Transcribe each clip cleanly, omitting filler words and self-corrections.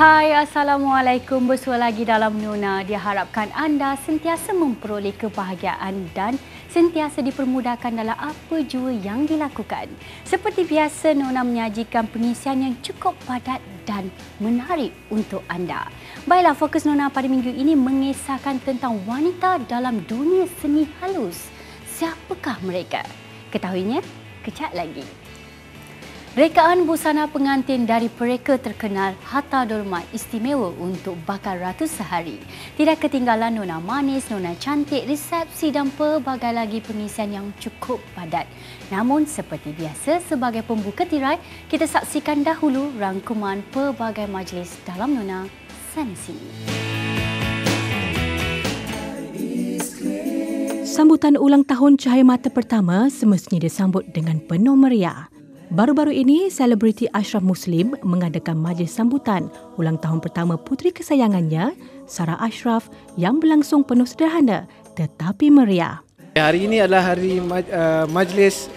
Hai, Assalamualaikum. Bersua lagi dalam Nona. Diharapkan anda sentiasa memperoleh kebahagiaan dan sentiasa dipermudahkan dalam apa jua yang dilakukan. Seperti biasa, Nona menyajikan pengisian yang cukup padat dan menarik untuk anda. Baiklah, fokus Nona pada minggu ini mengisahkan tentang wanita dalam dunia seni halus. Siapakah mereka? Ketahuinya kejap lagi. Rekaan busana pengantin dari pereka terkenal Hatta Dormat istimewa untuk bakal ratus sehari. Tidak ketinggalan nona manis, nona cantik, resepsi dan pelbagai lagi pengisian yang cukup padat. Namun seperti biasa, sebagai pembuka tirai, kita saksikan dahulu rangkuman pelbagai majlis dalam Nona Sensi. Sambutan ulang tahun Cahaya Mata pertama semestinya disambut dengan penuh meriah. Baru-baru ini, selebriti Ashraf Muslim mengadakan majlis sambutan ulang tahun pertama puteri kesayangannya, Sarah Ashraf, yang berlangsung penuh sederhana tetapi meriah. Hari ini adalah hari majlis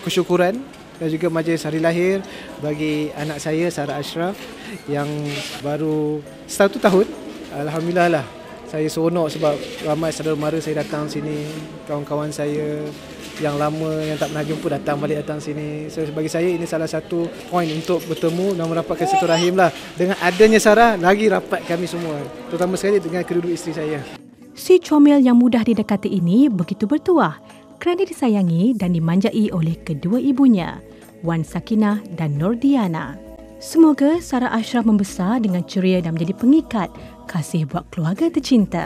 kesyukuran dan juga majlis hari lahir bagi anak saya, Sarah Ashraf, yang baru 1 tahun. Alhamdulillah lah. Saya seronok sebab ramai saudara mara saya datang sini, kawan-kawan saya yang lama yang tak pernah jumpa datang sini. So, bagi saya ini salah satu poin untuk bertemu dan merapatkan silaturahim lah. Dengan adanya Sarah, lagi rapat kami semua. Terutama sekali dengan kedua-dua isteri saya. Si comel yang mudah didekati ini begitu bertuah kerana disayangi dan dimanjai oleh kedua ibunya, Wan Sakinah dan Nur Diana. Semoga Sarah Ashraf membesar dengan ceria dan menjadi pengikat kasih buat keluarga tercinta.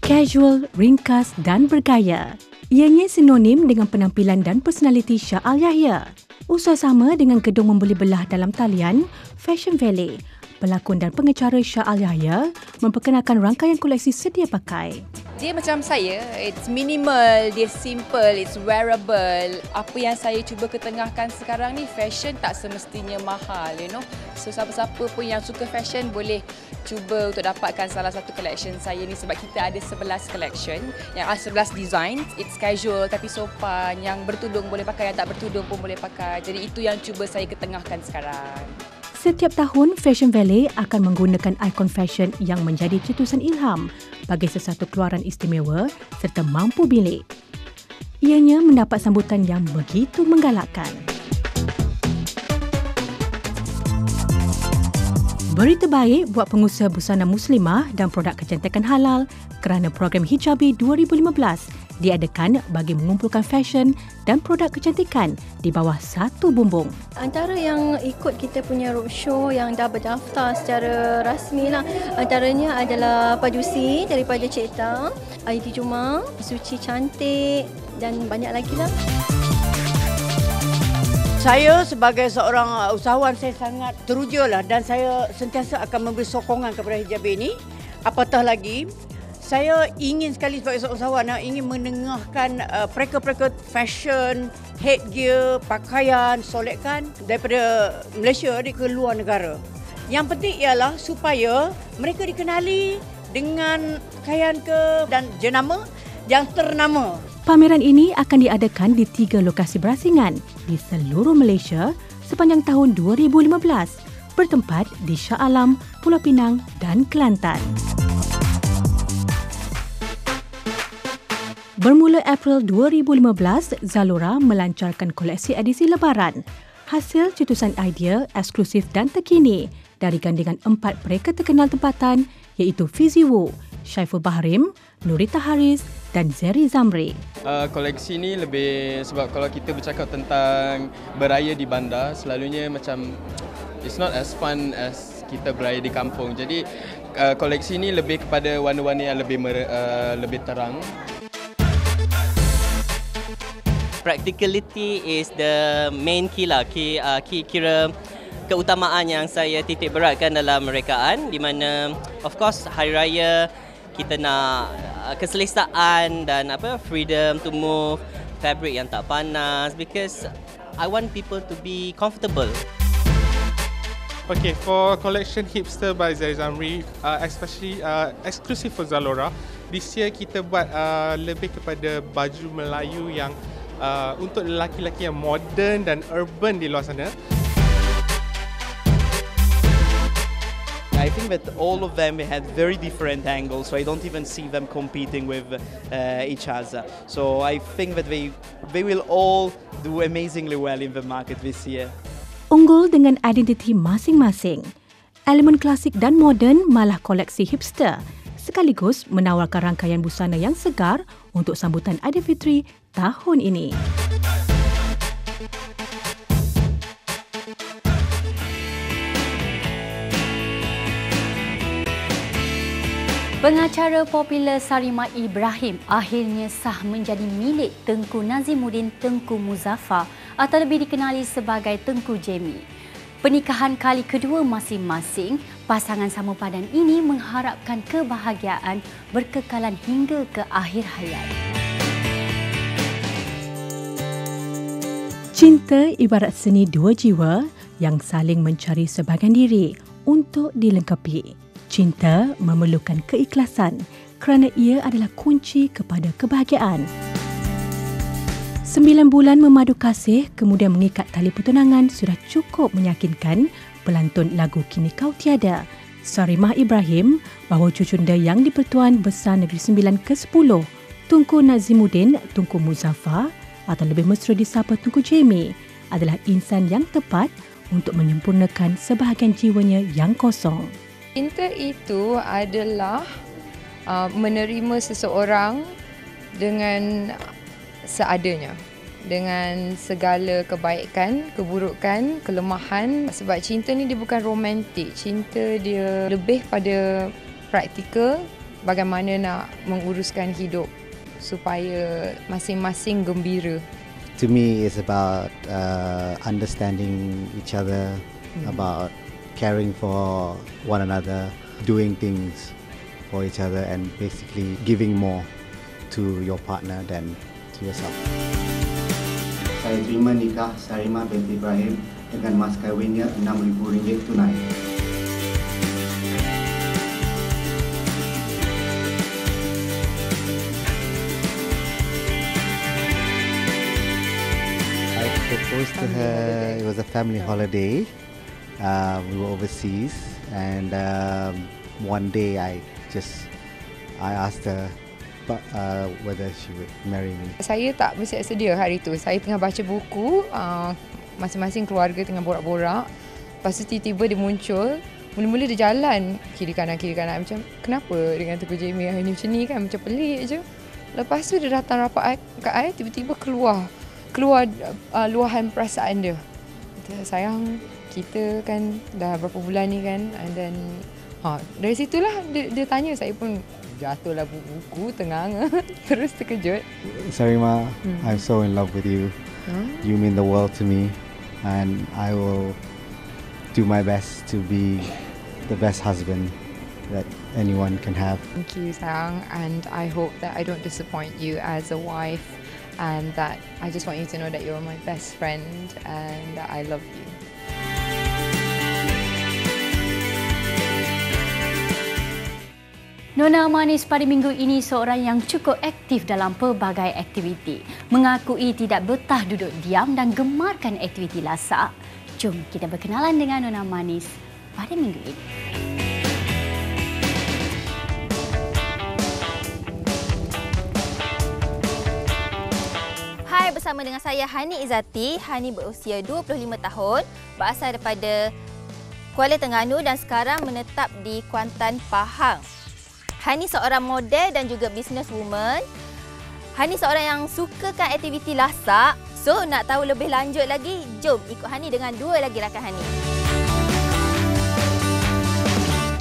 Casual, ringkas dan bergaya. Ianya sinonim dengan penampilan dan personaliti Shah Al-Yahya. Usaha sama dengan gedung membeli belah dalam talian Fashion Valley. Pelakon dan pengacara Shah Al-Yahya memperkenalkan rangkaian koleksi sedia pakai. Dia macam saya, it's minimal, dia simple, it's wearable. Apa yang saya cuba ketengahkan sekarang ni, fashion tak semestinya mahal, you know. So siapa-siapa pun yang suka fashion boleh cuba untuk dapatkan salah satu collection saya ni sebab kita ada 11 collection, yang 11 design. It's casual tapi sopan, yang bertudung boleh pakai, yang tak bertudung pun boleh pakai. Jadi itu yang cuba saya ketengahkan sekarang. Setiap tahun, Fashion Valley akan menggunakan ikon fashion yang menjadi cetusan ilham bagi sesuatu keluaran istimewa serta mampu bilik. Ianya mendapat sambutan yang begitu menggalakkan. Berita baik buat pengusaha busana muslimah dan produk kecantikan halal kerana program Hijabi 2015 diadakan bagi mengumpulkan fashion dan produk kecantikan di bawah satu bumbung. Antara yang ikut kita punya roadshow yang dah berdaftar secara rasmi lah, antaranya adalah Pajusi daripada Cik Ta, Aidi Juma, Suci Cantik dan banyak lagi lah. Saya sebagai seorang usahawan, saya sangat teruja lah dan saya sentiasa akan memberi sokongan kepada Hijabi ini. Apatah lagi, saya ingin sekali sebagai seorang usahawan ingin menengahkan pereka-pereka fashion, headgear, pakaian, solekan daripada Malaysia ke luar negara. Yang penting ialah supaya mereka dikenali dengan pakaian dan jenama yang ternama. Pameran ini akan diadakan di 3 lokasi berasingan di seluruh Malaysia sepanjang tahun 2015, bertempat di Shah Alam, Pulau Pinang dan Kelantan. Bermula April 2015, Zalora melancarkan koleksi edisi Lebaran, hasil cetusan idea eksklusif dan terkini dari gandingan 4 pereka terkenal tempatan iaitu Fizi Wu, Syaiful Bahrim, Nurita Haris dan Zeri Zamri. Koleksi ni lebih sebab kalau kita bercakap tentang beraya di bandar, selalunya macam it's not as fun as kita beraya di kampung. Jadi koleksi ni lebih kepada warna-warna yang lebih terang. Practicality is the main key lah. Kira keutamaan yang saya titik beratkan dalam rekaan, di mana of course hari raya kita nak keselesaan dan freedom to move, fabric yang tak panas, because I want people to be comfortable. Okay, for collection Hipster by Zeri Zamri, especially exclusive for Zalora, this year kita buat lebih kepada baju Melayu yang untuk lelaki-lelaki yang moden dan urban di luar sana. I think that all of them had very different angles, so I don't even see them competing with each other. So I think that they will all do amazingly well in the market this year. Unggul dengan identiti masing-masing. Elemen klasik dan moden malah koleksi hipster, sekaligus menawarkan rangkaian busana yang segar untuk sambutan Aidilfitri tahun ini. Pengacara popular Sarimah Ibrahim akhirnya sah menjadi milik Tengku Nazimuddin Tengku Muzaffar atau lebih dikenali sebagai Tengku Jamie. Pernikahan kali kedua masing-masing, pasangan sama padan ini mengharapkan kebahagiaan berkekalan hingga ke akhir hayat. Cinta ibarat seni dua jiwa yang saling mencari sebahagian diri untuk dilengkapi. Cinta memerlukan keikhlasan kerana ia adalah kunci kepada kebahagiaan. 9 bulan memadu kasih kemudian mengikat tali pertunangan sudah cukup meyakinkan pelantun lagu Kini Kau Tiada, Sarimah Ibrahim, bahawa cucunda yang di-Pertuan Besar Negeri Sembilan ke-10, Tunku Nazimuddin Tunku Muzaffar atau lebih mesra disapa Tunku Jamie, adalah insan yang tepat untuk menyempurnakan sebahagian jiwanya yang kosong. Cinta itu adalah menerima seseorang dengan seadanya, dengan segala kebaikan, keburukan, kelemahan. Sebab cinta ni dia bukan romantik, cinta dia lebih pada praktikal, bagaimana nak menguruskan hidup supaya masing-masing gembira. To me, it's about understanding each other, about caring for one another, doing things for each other and basically giving more to your partner than to yourself. Saya terima nikah Sarimah binti Ibrahim dengan mas kawinnya RM6,000 tunai. I proposed to her, it was a family holiday. We were overseas and one day I asked her whether she would marry me. Saya tak bersiap sedia hari tu. Saya tengah baca buku, masing-masing keluarga tengah borak-borak. Lepas tu tiba-tiba dia muncul. Mula-mula dia jalan kiri kanan. Macam kenapa dengan Tengku Jamie hari ni macam ni kan? Macam pelik je. Lepas tu dia datang rapat kat saya, tiba-tiba keluar luahan perasaan dia. Sayang, kita kan dah berapa bulan ni kan, and then dari situlah dia tanya, saya pun jatuhlah buku tengang. Terus terkejut. Sarimah, I'm so in love with you. You mean the world to me and I will do my best to be the best husband that anyone can have. Thank you, sayang, and I hope that I don't disappoint you as a wife, and that I just want you to know that you're my best friend and that I love you. Nona Manis pada minggu ini seorang yang cukup aktif dalam pelbagai aktiviti. Mengakui tidak betah duduk diam dan gemarkan aktiviti lasak. Jom kita berkenalan dengan Nona Manis pada minggu ini. Hai, bersama dengan saya Hani Izzati. Hani berusia 25 tahun, berasal daripada Kuala Terengganu dan sekarang menetap di Kuantan, Pahang. Hani seorang model dan juga businesswoman. Hani seorang yang sukakan aktiviti lasak. So, nak tahu lebih lanjut lagi, jom ikut Hani dengan dua lagi rakan Hani.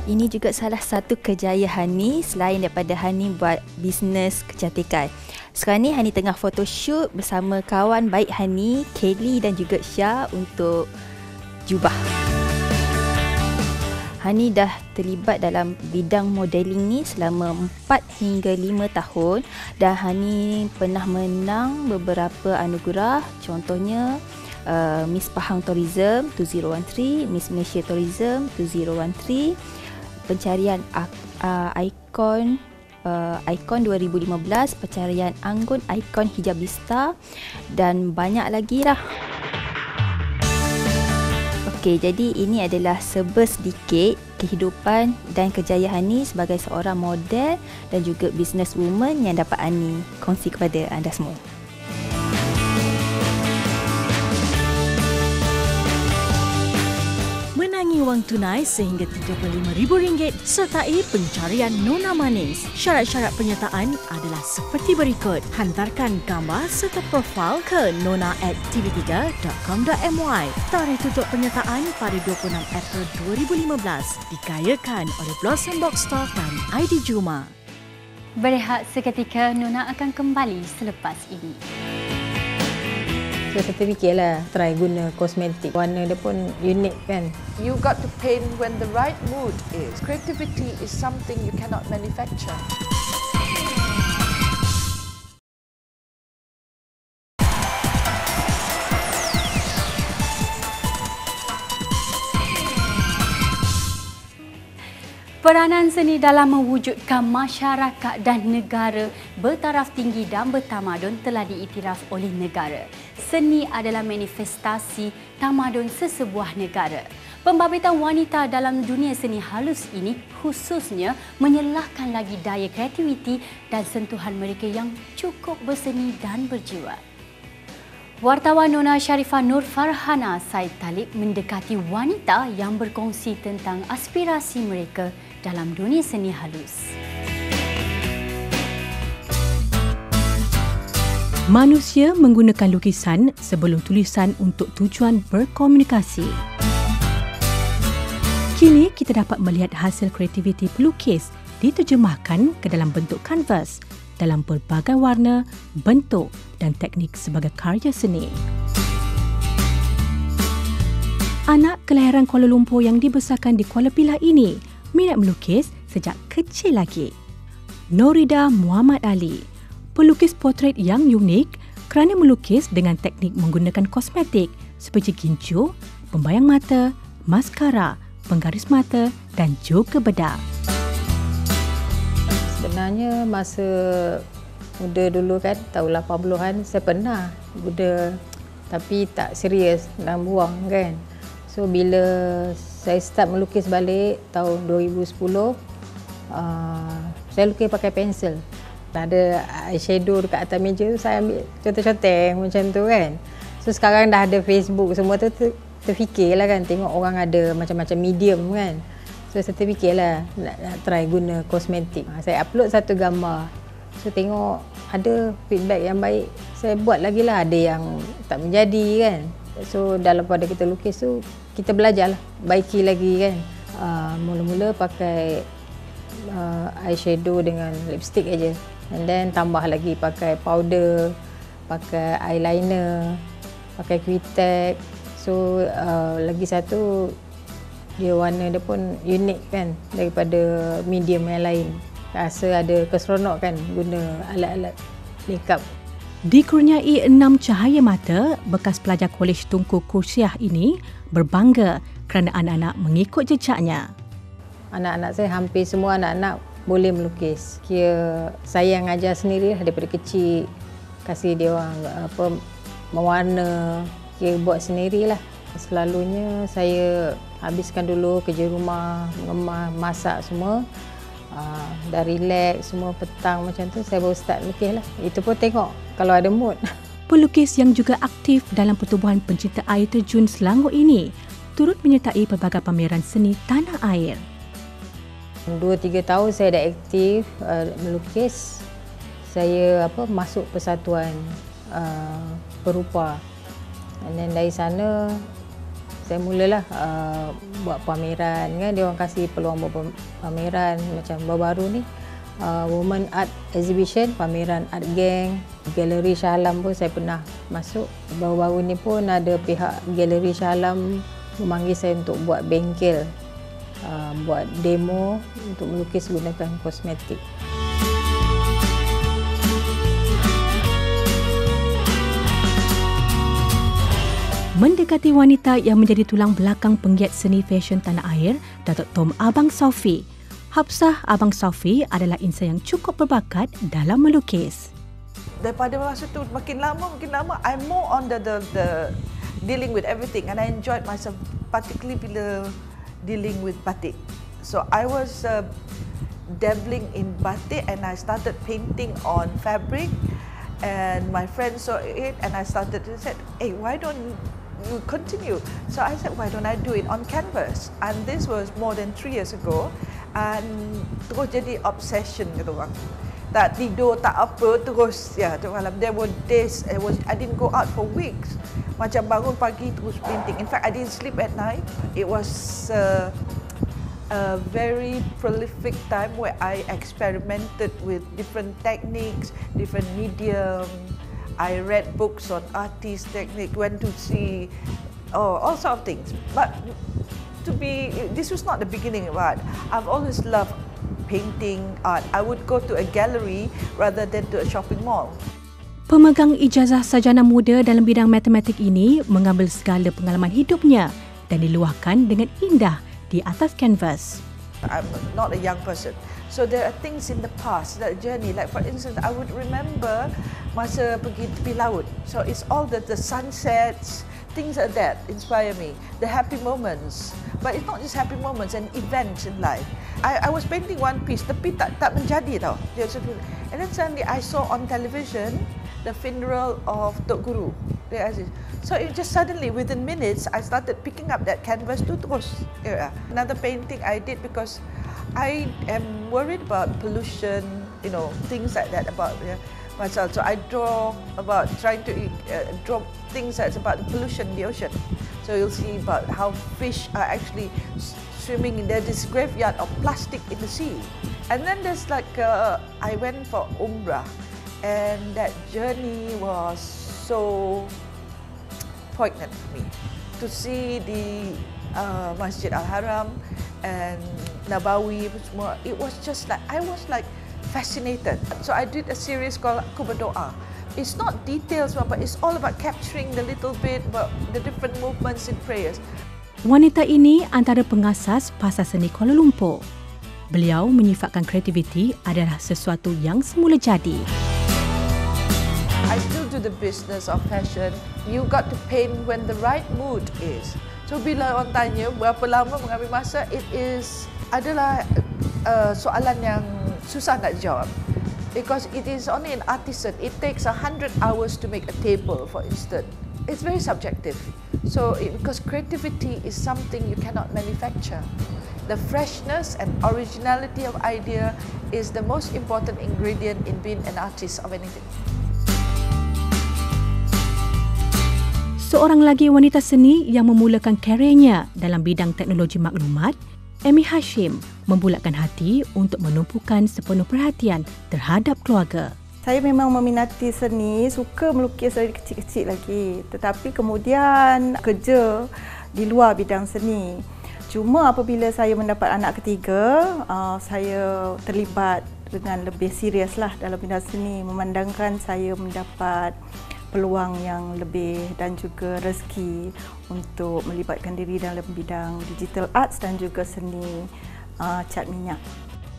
Ini juga salah satu kejayaan Hani selain daripada Hani buat bisnes kecantikan. Sekarang ni Hani tengah photoshoot bersama kawan baik Hani, Kelly dan juga Syah untuk jubah. Hani dah terlibat dalam bidang modeling ni selama 4 hingga 5 tahun dan Hani pernah menang beberapa anugerah, contohnya Miss Pahang Tourism 2013, Miss Malaysia Tourism 2013, pencarian ikon Icon 2015, pencarian Anggun Icon Hijabista dan banyak lagi lah. Okey, jadi ini adalah sedikit kehidupan dan kejayaan Hani sebagai seorang model dan juga businesswoman yang dapat Hani kongsi kepada anda semua. Menangi wang tunai sehingga RM35,000 sertai pencarian Nona Manis. Syarat-syarat penyertaan adalah seperti berikut. Hantarkan gambar serta profil ke nona@tv3.com.my. Tarikh tutup penyertaan pada 26 April 2015. Dikayakan oleh Blossom Box Store dan ID Juma. Berehat seketika, Nona akan kembali selepas ini. Saya terfikirlah try guna kosmetik. Warna dia pun unik kan. You got to paint when the right mood is. Creativity is something you cannot manufacture. Peranan seni dalam mewujudkan masyarakat dan negara bertaraf tinggi dan bertamadun telah diiktiraf oleh negara. Seni adalah manifestasi tamadun sesebuah negara. Pembabituan wanita dalam dunia seni halus ini khususnya menyelahkan lagi daya kreativiti dan sentuhan mereka yang cukup berseni dan berjiwa. Wartawan Nona Sharifah Nur Farhana Said Talib mendekati wanita yang berkongsi tentang aspirasi mereka dalam dunia seni halus. Manusia menggunakan lukisan sebelum tulisan untuk tujuan berkomunikasi. Kini kita dapat melihat hasil kreativiti pelukis diterjemahkan ke dalam bentuk kanvas dalam pelbagai warna, bentuk dan teknik sebagai karya seni. Anak kelahiran Kuala Lumpur yang dibesarkan di Kuala Pilah ini minat melukis sejak kecil lagi. Norida Muhammad Ali, pelukis potret yang unik kerana melukis dengan teknik menggunakan kosmetik seperti gincu, pembayang mata, maskara, penggaris mata dan juga bedak. Sebenarnya masa muda dulu kan, tahun 80-an saya pernah muda tapi tak serius dan buang kan. So bila saya start melukis balik tahun 2010, saya lukis pakai pensel. Ada eyeshadow dekat atas meja tu saya ambil conteng-conteng macam tu kan. So sekarang dah ada Facebook semua tu, terfikirlah kan tengok orang ada macam-macam medium kan. So saya terfikirlah nak try guna kosmetik. Saya upload satu gambar. So tengok ada feedback yang baik. Saya buat lagi lah, ada yang tak menjadi kan. So dalam pada kita lukis tu kita belajarlah, baiki lagi kan. Mula-mula pakai eyeshadow dengan lipstick aja. And then tambah lagi pakai powder, pakai eyeliner, pakai quitek. So lagi satu dia warna dia pun unik kan daripada medium yang lain. Rasa ada keseronok kan guna alat-alat makeup. Dikurniai 6 cahaya mata, bekas pelajar Kolej Tunku Kursiah ini berbangga kerana anak-anak mengikut jejaknya. Anak-anak saya hampir semua anak-anak boleh melukis. Kira saya yang ajar sendiri daripada kecil. Kasih dia orang mewarna, kira buat sendirilah. Selalunya saya habiskan dulu kerja rumah, mengemas, masak semua. Dah relax semua petang macam tu, saya baru start lukis lah. Itu pun tengok kalau ada mood. Pelukis yang juga aktif dalam pertubuhan pencinta air terjun Selangor ini turut menyertai pelbagai pameran seni tanah air. 2-3 tahun saya dah aktif melukis. Saya masuk persatuan perupa. And then dari sana saya mulalah buat pameran kan, dia orang kasih peluang buat pameran macam baru-baru ni Women Art Exhibition, pameran Art Gang, Galeri Shah Alam pun saya pernah masuk. Baru-baru ni pun ada pihak Galeri Shah Alam memanggil saya untuk buat bengkel, buat demo untuk melukis gunakan kosmetik. Mendekati wanita yang menjadi tulang belakang penggiat seni fashion tanah air, Datuk Tom Abang Sofi, Hafsah Abang Sofi adalah insan yang cukup berbakat dalam melukis. Daripada masa tu makin lama I'm more on the dealing with everything, and I enjoyed myself particularly bila dealing with batik. So I was dabbling in batik, and I started painting on fabric, and my friends saw it, and I said, hey, why don't you continue? So I said, why don't I do it on canvas? And this was more than 3 years ago, and terus jadi obsession gitu orang. Tak tidur, tak apa, terus tu malam. There were days I didn't go out for weeks. Macam bangun pagi terus painting. In fact, I didn't sleep at night. It was a very prolific time where I experimented with different techniques, different medium. I read books on artist technique, went to see all sorts of things. But this was not the beginning of art. I've always loved painting, art. I would go to a gallery rather than to a shopping mall. Pemegang ijazah sarjana muda dalam bidang matematik ini mengambil segala pengalaman hidupnya dan diluahkan dengan indah di atas kanvas. I'm not a young person. So there are things in the past, that journey. Like for instance, I would remember masa pergi tepi laut. So it's all the sunsets, things like that inspire me. The happy moments. But it's not just happy moments and events in life. I was painting one piece, tapi tak menjadi tau. And then suddenly I saw on television the funeral of Tok Guru. So it just suddenly, within minutes, I started picking up that canvas to terus. Another painting I did because I am worried about pollution, things like that about myself. So I draw about trying to draw things that's about the pollution in the ocean. So you'll see about how fish are actually swimming in there. This graveyard of plastic in the sea. And then there's like, I went for Umrah, and that journey was so poignant for me. To see the Masjid Al-Haram and Nabawi, it was just like, I was like fascinated. So I did a series called Aku Berdoa. It's not details, but it's all about capturing the little bit about the different movements in prayers. Wanita ini antara pengasas Pasar Seni Kuala Lumpur. Beliau menyifatkan kreativiti adalah sesuatu yang semula jadi. I still do the business of fashion. You got to paint when the right mood is. So bila orang tanya berapa lama mengambil masa, adalah soalan yang susah nak dijawab. Because it is only an artisan. It takes 100 hours to make a table, for instance. It's very subjective. So because creativity is something you cannot manufacture. The freshness and originality of idea is the most important ingredient in being an artist of anything. Seorang lagi wanita seni yang memulakan karirnya dalam bidang teknologi maklumat, Amy Hashim, membulatkan hati untuk menumpukan sepenuh perhatian terhadap keluarga. Saya memang meminati seni, suka melukis dari kecil-kecil lagi. Tetapi kemudian kerja di luar bidang seni. Cuma apabila saya mendapat anak ketiga, saya terlibat dengan lebih seriuslah dalam bidang seni, memandangkan saya mendapat peluang yang lebih dan juga rezeki untuk melibatkan diri dalam bidang digital arts dan juga seni cat minyak.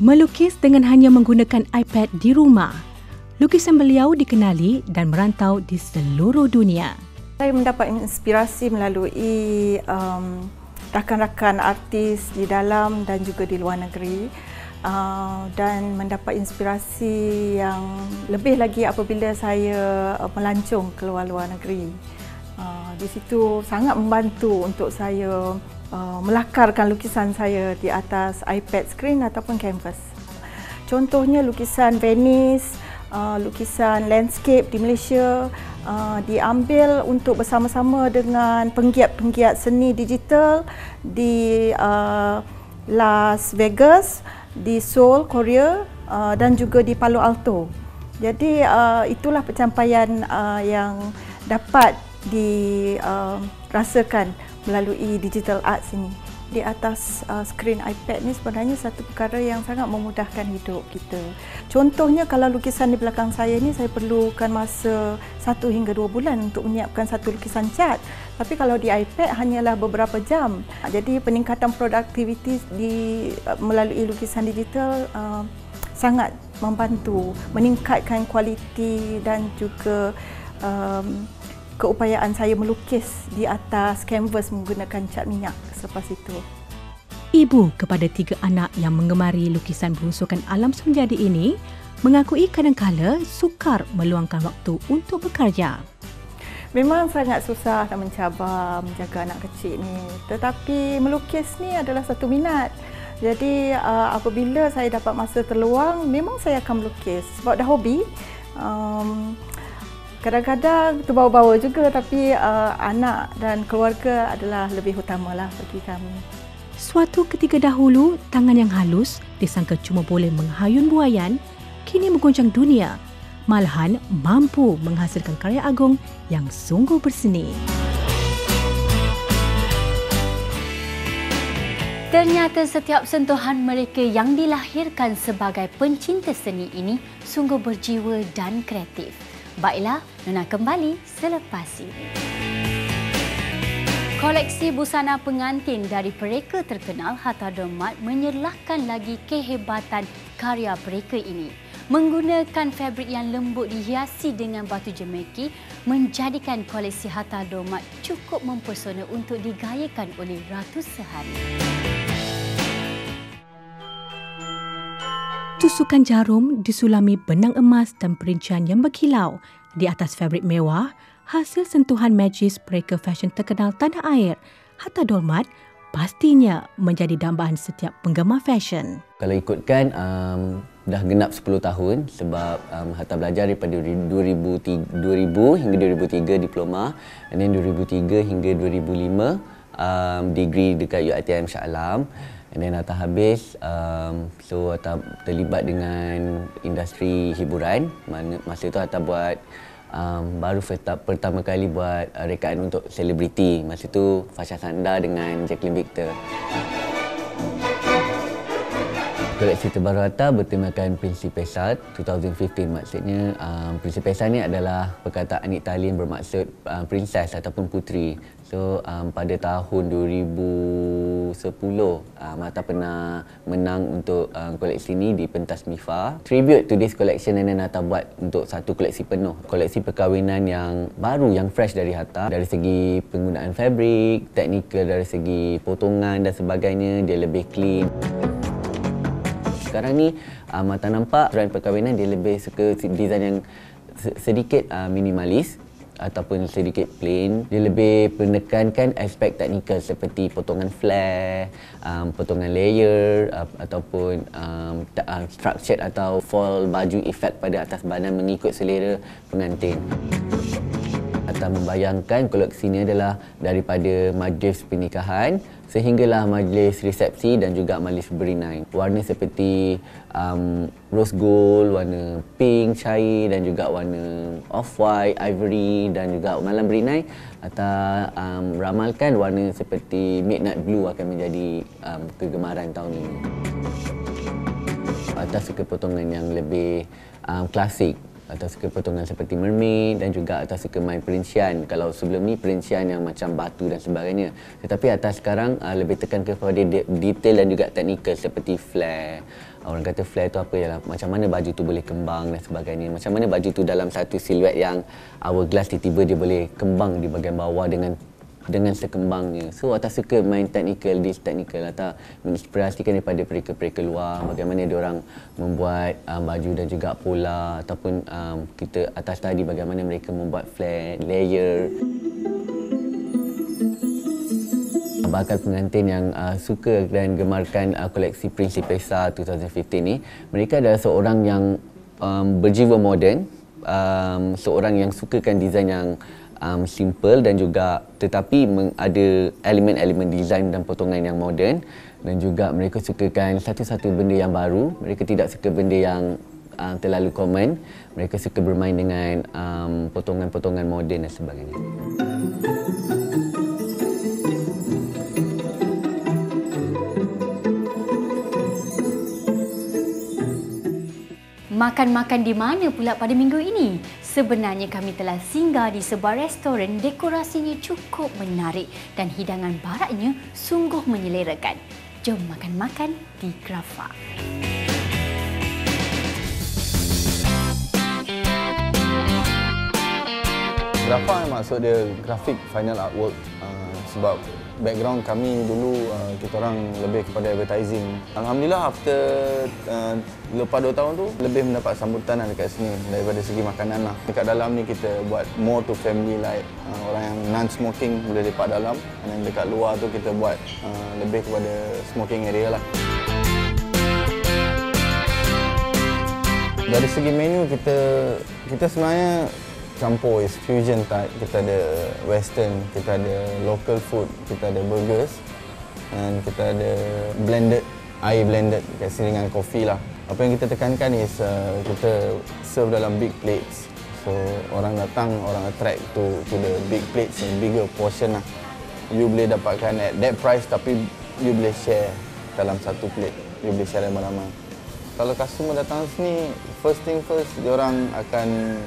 Melukis dengan hanya menggunakan iPad di rumah. Lukisan beliau dikenali dan merantau di seluruh dunia. Saya mendapat inspirasi melalui rakan-rakan artis di dalam dan juga di luar negeri. Dan mendapat inspirasi yang lebih lagi apabila saya melancong ke luar negeri. Di situ sangat membantu untuk saya melakarkan lukisan saya di atas iPad screen ataupun canvas. Contohnya lukisan Venice, lukisan landscape di Malaysia diambil untuk bersama-sama dengan penggiat-penggiat seni digital di Las Vegas, di Seoul, Korea dan juga di Palo Alto. Jadi itulah pencapaian yang dapat dirasakan melalui digital arts ini. di atas skrin iPad ni sebenarnya satu perkara yang sangat memudahkan hidup kita. Contohnya kalau lukisan di belakang saya ni, saya perlukan masa 1 hingga 2 bulan untuk menyiapkan satu lukisan cat. Tapi kalau di iPad hanyalah beberapa jam. Jadi peningkatan produktiviti melalui lukisan digital sangat membantu meningkatkan kualiti dan juga keupayaan saya melukis di atas kanvas menggunakan cat minyak selepas itu. Ibu kepada 3 anak yang menggemari lukisan berunsurkan alam semjadi ini mengakui kadang-kala sukar meluangkan waktu untuk bekerja. Memang sangat susah dan mencabar menjaga anak kecil ni. Tetapi melukis ni adalah satu minat. Jadi apabila saya dapat masa terluang, memang saya akan melukis. Sebab dah hobi. Kadang-kadang terbawa-bawa juga, tapi anak dan keluarga adalah lebih utamalah bagi kami. Suatu ketika dahulu, tangan yang halus disangka cuma boleh menghayun buaian, kini mengguncang dunia. Malahan mampu menghasilkan karya agung yang sungguh berseni. Ternyata setiap sentuhan mereka yang dilahirkan sebagai pencinta seni ini sungguh berjiwa dan kreatif. Baiklah, Nona kembali selepas ini. Koleksi busana pengantin dari pereka terkenal Hatta Dormat menyerlahkan lagi kehebatan karya mereka ini. Menggunakan fabrik yang lembut dihiasi dengan batu jemeki menjadikan koleksi Hatta Dormat cukup mempesona untuk digayakan oleh ratus sehari. Tusukan jarum disulami benang emas dan perincian yang berkilau di atas fabrik mewah, hasil sentuhan magis pereka fashion terkenal tanah air. Hatta Dormat pastinya menjadi dambaan setiap penggemar fashion. Kalau ikutkan, dah genap 10 tahun sebab Hatta belajar daripada 2000 hingga 2003 diploma, dan 2003 hingga 2005 degree dekat UiTM Shah Alam. And then Hatta habis, so Hatta terlibat dengan industri hiburan. Masa itu Hatta buat baru pertama kali buat rekaan untuk selebriti. Masa itu Fasha Sanda dengan Jacqueline Victor. Koleksi terbaru Hatta bertemakan Principessa 2015. Maksudnya Principessa ni adalah perkataan Italian bermaksud princess ataupun puteri. So pada tahun 2010 Hatta pernah menang untuk koleksi ni di pentas MIFA. Tribute to this collection and then Hatta buat untuk satu koleksi penuh. Koleksi perkahwinan yang baru, yang fresh dari Hatta. Dari segi penggunaan fabrik, teknikal, dari segi potongan dan sebagainya, dia lebih clean. Sekarang ni Hatta nampak trend perkahwinan dia lebih suka design yang sedikit minimalis ataupun sedikit plain. Dia lebih menekankan aspek teknikal seperti potongan flare, potongan layer ataupun structure atau fall baju effect pada atas badan mengikut selera pengantin. Hatta membayangkan koleksi ini adalah daripada majlis pernikahan sehinggalah majlis resepsi dan juga majlis berinai. Warna seperti rose gold, warna pink cair dan juga warna off-white, ivory dan juga malam berinai. Hatta ramalkan warna seperti midnight blue akan menjadi kegemaran tahun ini. Hatta suka potongan yang lebih klasik. Atau suka potongan seperti mermaid dan juga Hatta suka main perincian. Kalau sebelum ni perincian yang macam batu dan sebagainya. Tetapi Hatta sekarang lebih tekan kepada detail dan juga teknikal seperti flare. Orang kata flare tu apa ialah macam mana baju tu boleh kembang dan sebagainya. Macam mana baju tu dalam satu siluet yang hourglass tiba-tiba dia boleh kembang di bahagian bawah dengan sekembangnya. So Hatta suka main technical, Hatta menginspirasikan daripada pereka-pereka luar, bagaimana diorang membuat baju dan juga pola, ataupun kita atas tadi bagaimana mereka membuat flare, layer. Bakal pengantin yang suka dan gemarkan koleksi Principessa 2015 ni, mereka adalah seorang yang berjiwa moden, seorang yang sukakan design yang simple dan juga tetapi ada elemen-elemen design dan potongan yang moden, dan juga mereka sukakan satu-satu benda yang baru. Mereka tidak suka benda yang terlalu common. Mereka suka bermain dengan potongan-potongan moden dan sebagainya. Makan-makan di mana pula pada minggu ini? Sebenarnya kami telah singgah di sebuah restoran, dekorasinya cukup menarik dan hidangan baratnya sungguh menyelerakan. Jom makan-makan di Grafa. Grafa maksud dia graphic final artwork sebab background kami dulu kita orang lebih kepada advertising. Alhamdulillah after lepas 2 tahun tu lebih mendapat sambutan dekat sini daripada segi makanan lah. Dekat dalam ni kita buat more to family like orang yang non-smoking boleh lepak dalam, dan dekat luar tu kita buat lebih kepada smoking area lah. Dari segi menu kita sebenarnya campur, is fusion type. Kita ada western, kita ada local food, kita ada burgers, dan kita ada blended, air blended kat sini dengan kopi lah. Apa yang kita tekankan is kita serve dalam big plates. So orang datang, orang attract to the big plates and bigger portion lah. You boleh dapatkan at that price tapi you boleh share dalam satu plate. You boleh share ramai-ramai. Kalau customer datang sini, first thing first, diorang akan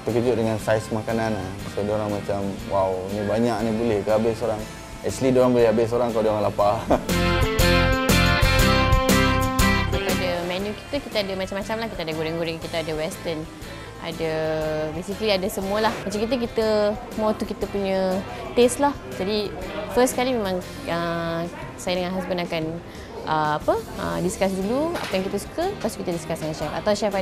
terkejut dengan saiz makanan lah. So diorang macam, wow, ni banyak ni, boleh ke habis orang? Actually diorang boleh habis orang kalau diorang lapar. Daripada menu kita ada macam-macam lah. Kita ada goreng-goreng, kita ada western, ada basically ada semualah. Macam kita more tu kita punya taste lah. Jadi first kali memang saya dengan husband akan discuss dulu apa yang kita suka, lepas tu kita discuss dengan chef. Atau chef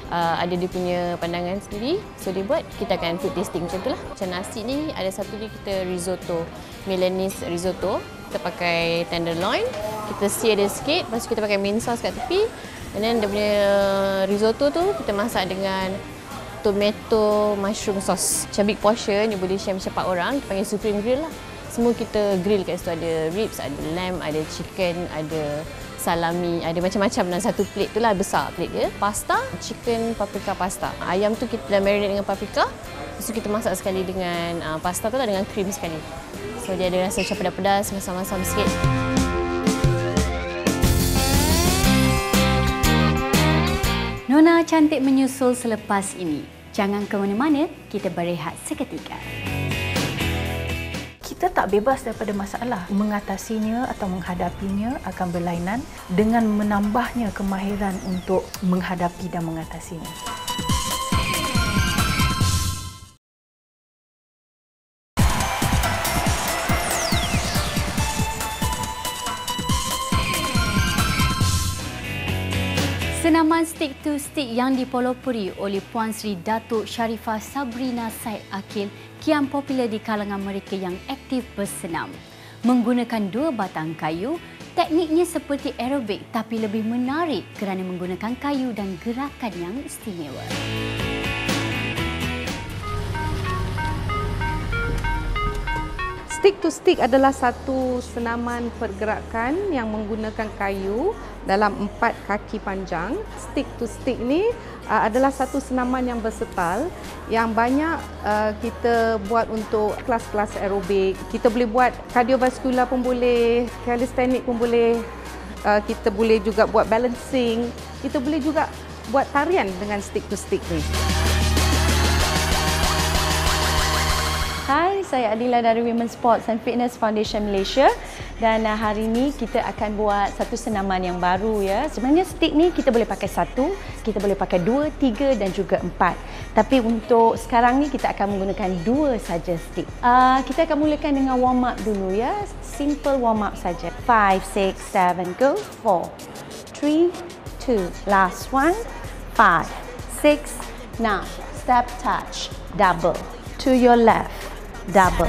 ada dia punya pandangan sendiri, so dia buat, kita akan food tasting macam tu lah. Macam nasi ni, ada satu ni kita risotto, Milanese risotto. Kita pakai tenderloin, kita sear dia sikit, lepas tu kita pakai main sauce kat tepi. And then dia punya risotto tu kita masak dengan tomato mushroom sauce. Macam big portion, dia boleh share macam 4 orang, kita panggil supreme grill lah. Semua kita grill kat situ, ada ribs, ada lamb, ada chicken, ada salami, ada macam-macam dalam satu plate tu lah, besar plate dia. Pasta, chicken paprika pasta. Ayam tu kita dah marinate dengan paprika, lepas tu kita masak sekali dengan pasta tu lah dengan krim sekali. So dia ada rasa macam pedas-pedas, masam-masam sikit. Nona cantik menyusul selepas ini. Jangan ke mana-mana, kita berehat seketika. Kita tak bebas daripada masalah. Mengatasinya atau menghadapinya akan berlainan dengan menambahnya kemahiran untuk menghadapi dan mengatasinya. Senaman stick to stick yang dipelopori oleh Puan Sri Datuk Sharifah Sabrina Said Akil kian popular di kalangan mereka yang aktif bersenam. Menggunakan 2 batang kayu, tekniknya seperti aerobik tapi lebih menarik kerana menggunakan kayu dan gerakan yang istimewa. Stick to stick adalah satu senaman pergerakan yang menggunakan kayu dalam 4 kaki panjang. Stick to stick ni adalah satu senaman yang versatile yang banyak kita buat untuk kelas-kelas aerobik. Kita boleh buat kardiovaskular pun boleh, calisthenics pun boleh. Kita boleh juga buat balancing. Kita boleh juga buat tarian dengan stick to stick ni. Hai, saya Adila dari Women's Sports and Fitness Foundation Malaysia, dan hari ini kita akan buat satu senaman yang baru ya. Sebenarnya stick ni kita boleh pakai 1, kita boleh pakai 2, 3 dan juga 4. Tapi untuk sekarang ni kita akan menggunakan 2 saja stick. Kita akan mulakan dengan warm up dulu ya. Simple warm up saja. 5, 6, 7, go. 4, 3, 2, last one. 5, 6, now step touch, double to your left. Double.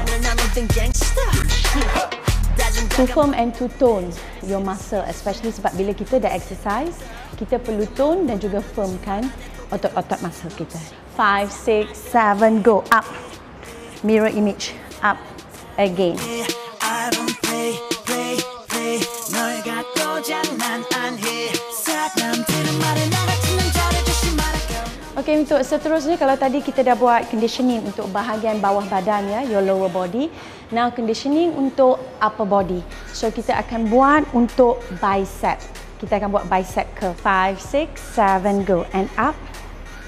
To firm and to tone your muscle, especially sebab bila kita dah exercise, kita perlu tone dan juga firmkan otot-otot muscle kita. 5, 6, 7, go. Up. Mirror image. Up. Again. Okey, untuk seterusnya, kalau tadi kita dah buat conditioning untuk bahagian bawah badan ya, your lower body. Now conditioning untuk upper body. So kita akan buat untuk bicep. Kita akan buat bicep curl. 5, 6, 7, go. And up,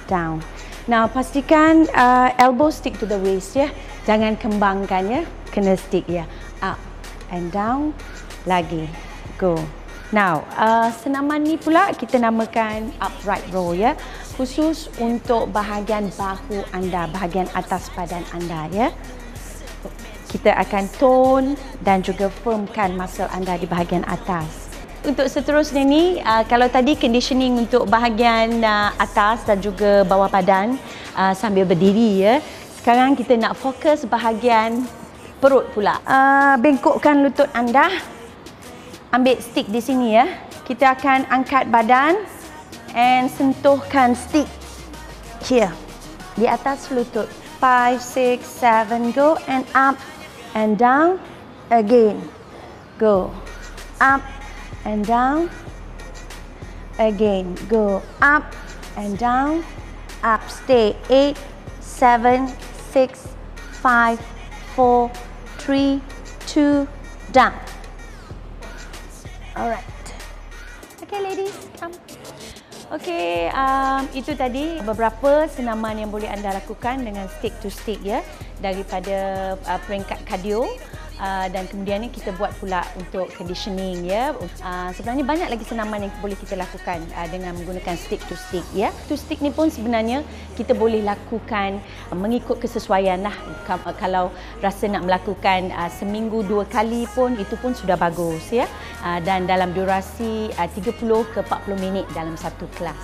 down. Now, pastikan elbow stick to the waist ya. Jangan kembangkan ya. Kena stick ya. Up and down. Lagi. Go. Now, senaman ni pula kita namakan upright row ya. Khusus untuk bahagian bahu anda, bahagian atas badan anda ya. Kita akan tone dan juga firmkan muscle anda di bahagian atas. Untuk seterusnya ni, kalau tadi conditioning untuk bahagian atas dan juga bawah badan sambil berdiri ya. Sekarang kita nak fokus bahagian perut pula. Bengkokkan lutut anda. Ambil stick di sini ya. Kita akan angkat badan and sentuhkan stick. Here. Di atas lutut. 5, 6, 7, go and up and down again. Go. Up and down again. Go up and down. Up. Stay. 8, 7, 6, 5, 4, 3, 2, down. Alright. Okay ladies, come. Okay, itu tadi beberapa senaman yang boleh anda lakukan dengan stick to stick ya, daripada peringkat kardio. Dan kemudian ni kita buat pula untuk conditioning ya. Sebenarnya banyak lagi senaman yang boleh kita lakukan dengan menggunakan stick to stick ya. To stick ni pun sebenarnya kita boleh lakukan mengikut kesesuaian lah. Kalau rasa nak melakukan seminggu 2 kali pun itu pun sudah bagus ya. Dan dalam durasi 30 ke 40 minit dalam satu kelas.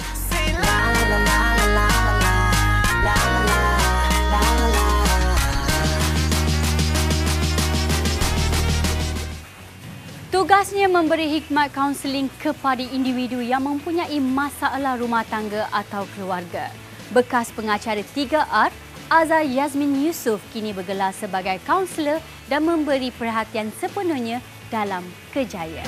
Tugasnya memberi hikmat kaunseling kepada individu yang mempunyai masalah rumah tangga atau keluarga. Bekas pengacara 3R, Azhar Yasmin Yusof kini bergelar sebagai kaunselor dan memberi perhatian sepenuhnya dalam kerjaya.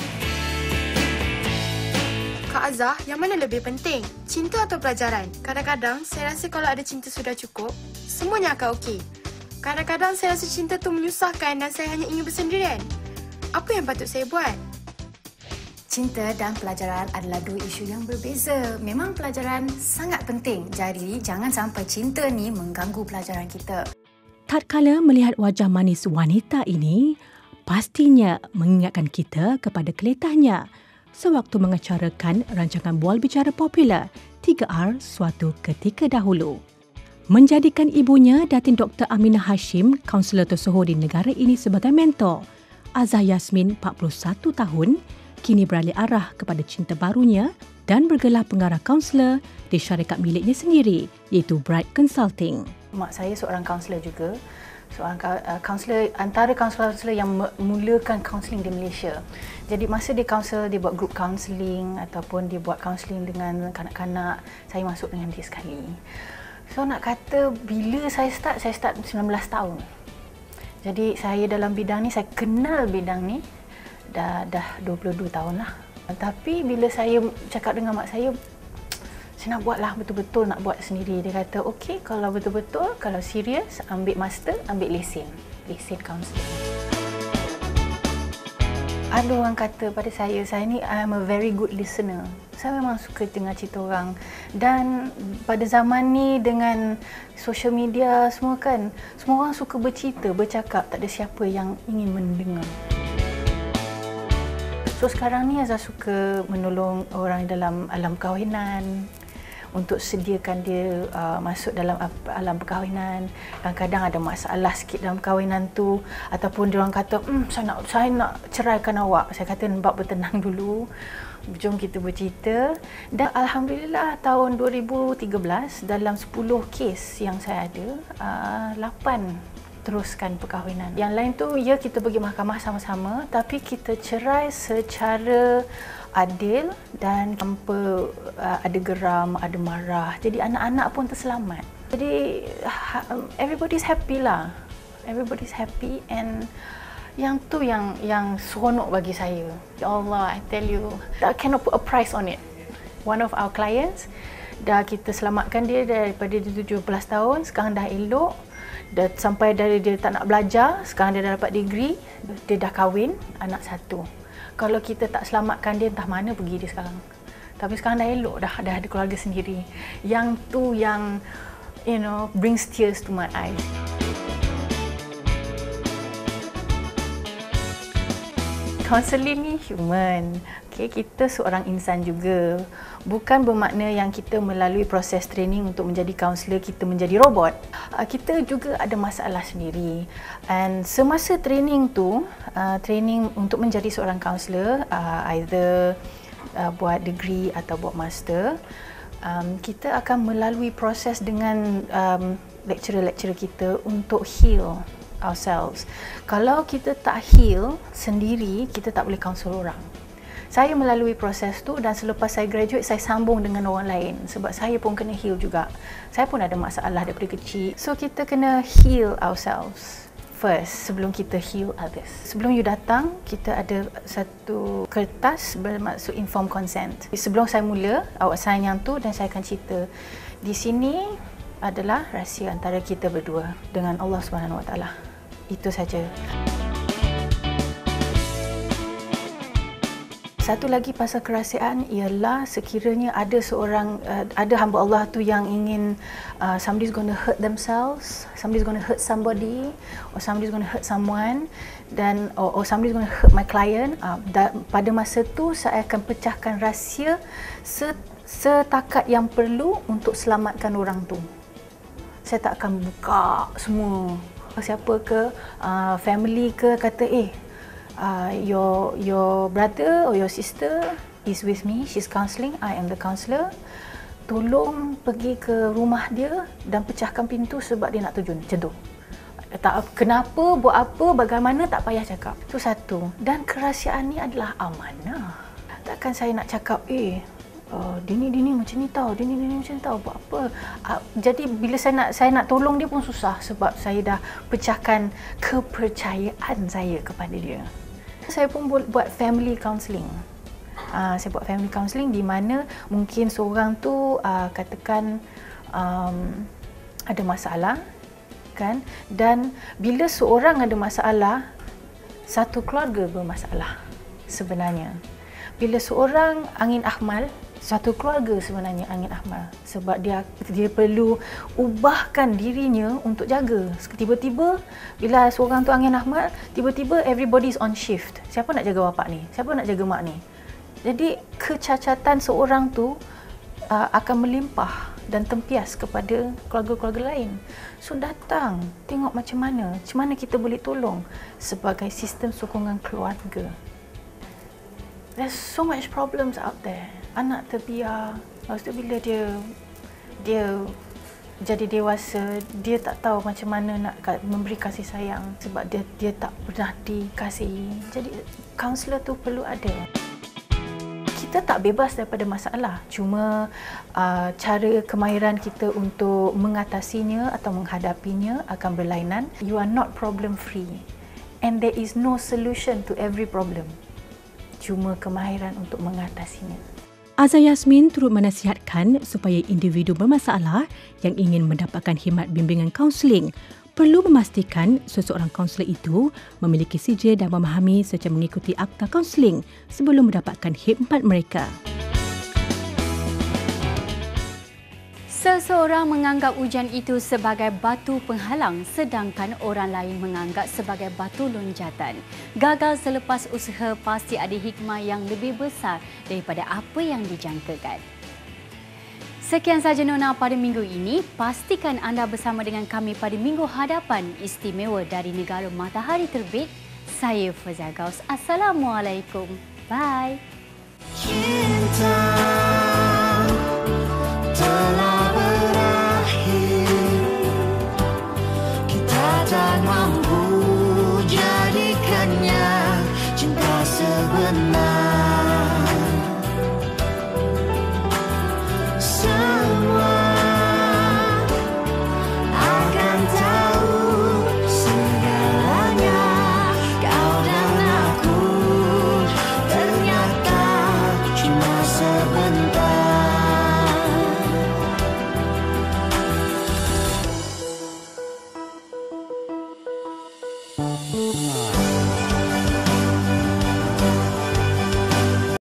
Kak Azhar, yang mana lebih penting? Cinta atau pelajaran? Kadang-kadang saya rasa kalau ada cinta sudah cukup, semuanya akan okey. Kadang-kadang saya rasa cinta tu menyusahkan dan saya hanya ingin bersendirian. Apa yang patut saya buat? Cinta dan pelajaran adalah dua isu yang berbeza. Memang pelajaran sangat penting. Jadi, jangan sampai cinta ni mengganggu pelajaran kita. Tatkala melihat wajah manis wanita ini, pastinya mengingatkan kita kepada keletahnya sewaktu mengacarakan rancangan bual bicara popular 3R suatu ketika dahulu. Menjadikan ibunya Datin Dr. Aminah Hashim, kaunselor tersohor di negara ini sebagai mentor, Azhar Yasmin, 41 tahun, kini beralih arah kepada cinta barunya dan bergelar pengarah kaunselor di syarikat miliknya sendiri, iaitu Bright Consulting. Mak saya seorang kaunselor juga, seorang kaunselor, antara kaunselor yang memulakan kaunseling di Malaysia. Jadi masa dia counsel, dia buat group counselling ataupun dia buat counseling dengan kanak-kanak, saya masuk dengan dia sekali. So nak kata bila saya start 19 tahun. Jadi saya dalam bidang ni, saya kenal bidang ni dah 22 tahun lah. Tapi bila saya cakap dengan mak saya nak buatlah betul-betul, nak buat sendiri. Dia kata, okey, kalau betul-betul, kalau serius, ambil master, ambil lesen counselling. Ada orang kata pada saya ni I am a very good listener. Saya memang suka dengar cerita orang. Dan pada zaman ni dengan social media semua kan, semua orang suka bercerita, bercakap, tak ada siapa yang ingin mendengar. So sekarang ni Azhar suka menolong orang dalam alam perkahwinan, untuk sediakan dia masuk dalam alam perkahwinan. Kadang-kadang ada masalah sikit dalam perkahwinan tu, ataupun dia orang kata, saya nak ceraikan awak. Saya kata, nampak bertenang dulu. Jom kita bercerita. Dan alhamdulillah tahun 2013 dalam 10 kes yang saya ada, 8 teruskan perkahwinan. Yang lain tu ya kita pergi mahkamah sama-sama, tapi kita cerai secara adil dan tanpa ada geram, ada marah. Jadi anak-anak pun terselamat. Jadi everybody's happy lah. Everybody's happy, and yang tu yang seronok bagi saya. Ya Allah, I tell you, I cannot put a price on it. One of our clients, dah kita selamatkan dia daripada dia 17 tahun, sekarang dah elok. Dah sampai dari dia tak nak belajar, sekarang dia dah dapat degree, dia dah kahwin, anak 1. Kalau kita tak selamatkan dia, entah mana pergi dia sekarang. Tapi sekarang dah elok dah ada keluarga sendiri. Yang tu yang brings tears to my eyes. Counselling ni human. Okay, kita seorang insan juga. Bukan bermakna yang kita melalui proses training untuk menjadi kaunselor, kita menjadi robot. Kita juga ada masalah sendiri. And semasa training tu, training untuk menjadi seorang kaunselor, either buat degree atau buat master, kita akan melalui proses dengan lecturer-lecturer kita untuk heal ourselves. Kalau kita tak heal sendiri, kita tak boleh counsel orang. Saya melalui proses tu dan selepas saya graduate, saya sambung dengan orang lain sebab saya pun kena heal juga. Saya pun ada masalah daripada kecil. So kita kena heal ourselves first sebelum kita heal others. Sebelum you datang, kita ada satu kertas bermaksud informed consent. Sebelum saya mula, awak sign yang tu dan saya akan cerita. Di sini adalah rahsia antara kita berdua dengan Allah SWT. Itu saja. Satu lagi pasal kerahsiaan ialah sekiranya ada seorang, ada hamba Allah tu yang ingin somebody's going to hurt themselves, somebody's going to hurt somebody, or somebody's going to hurt someone, dan or somebody's going to hurt my client, pada masa tu saya akan pecahkan rahsia setakat yang perlu untuk selamatkan orang tu. Saya tak akan buka semua. Siapa ke, family ke kata your brother or your sister is with me, she's counselling, I am the counsellor. Tolong pergi ke rumah dia dan pecahkan pintu sebab dia nak terjun. Macam tu. Kenapa, buat apa, bagaimana, tak payah cakap. Itu satu. Dan kerahsiaan ni adalah amanah. Takkan saya nak cakap, Dini macam ni tau, Dini macam ni tau, buat apa. Jadi bila saya nak tolong dia pun susah sebab saya dah pecahkan kepercayaan saya kepada dia. Saya pun buat family counselling. Saya buat family counselling di mana mungkin seorang tu katakan ada masalah, kan? Dan bila seorang ada masalah, satu keluarga bermasalah sebenarnya. Bila seorang angin ahmal, satu keluarga sebenarnya angin ahmal sebab dia perlu ubahkan dirinya untuk jaga. Tiba-tiba bila seorang tu angin ahmal, tiba-tiba everybody is on shift. Siapa nak jaga bapak ni? Siapa nak jaga mak ni? Jadi kecacatan seorang tu akan melimpah dan tempias kepada keluarga-keluarga lain. So datang, tengok macam mana kita boleh tolong sebagai sistem sokongan keluarga. There's so much problems out there. Anak terbiar, lepas tu bila dia jadi dewasa, dia tak tahu macam mana nak memberi kasih sayang sebab dia tak pernah dikasihi. Jadi kaunselor tu perlu ada. Kita tak bebas daripada masalah, cuma cara kemahiran kita untuk mengatasinya atau menghadapinya akan berlainan. You are not problem free and there is no solution to every problem, cuma kemahiran untuk mengatasinya. Azhar Yasmin turut menasihatkan supaya individu bermasalah yang ingin mendapatkan khidmat bimbingan kaunseling perlu memastikan seseorang kaunselor itu memiliki sijil dan memahami serta mengikuti akta kaunseling sebelum mendapatkan khidmat mereka. Seseorang menganggap ujian itu sebagai batu penghalang sedangkan orang lain menganggap sebagai batu lonjatan. Gagal selepas usaha pasti ada hikmah yang lebih besar daripada apa yang dijangkakan. Sekian sahaja Nona pada minggu ini. Pastikan anda bersama dengan kami pada minggu hadapan istimewa dari negara matahari terbit. Saya Fazia Gaus. Assalamualaikum. Bye. Cinta telah berakhir, kita tak mampu jadikannya cinta sebenar. Semua akan tahu segalanya, kau dan aku ternyata cuma sebentar.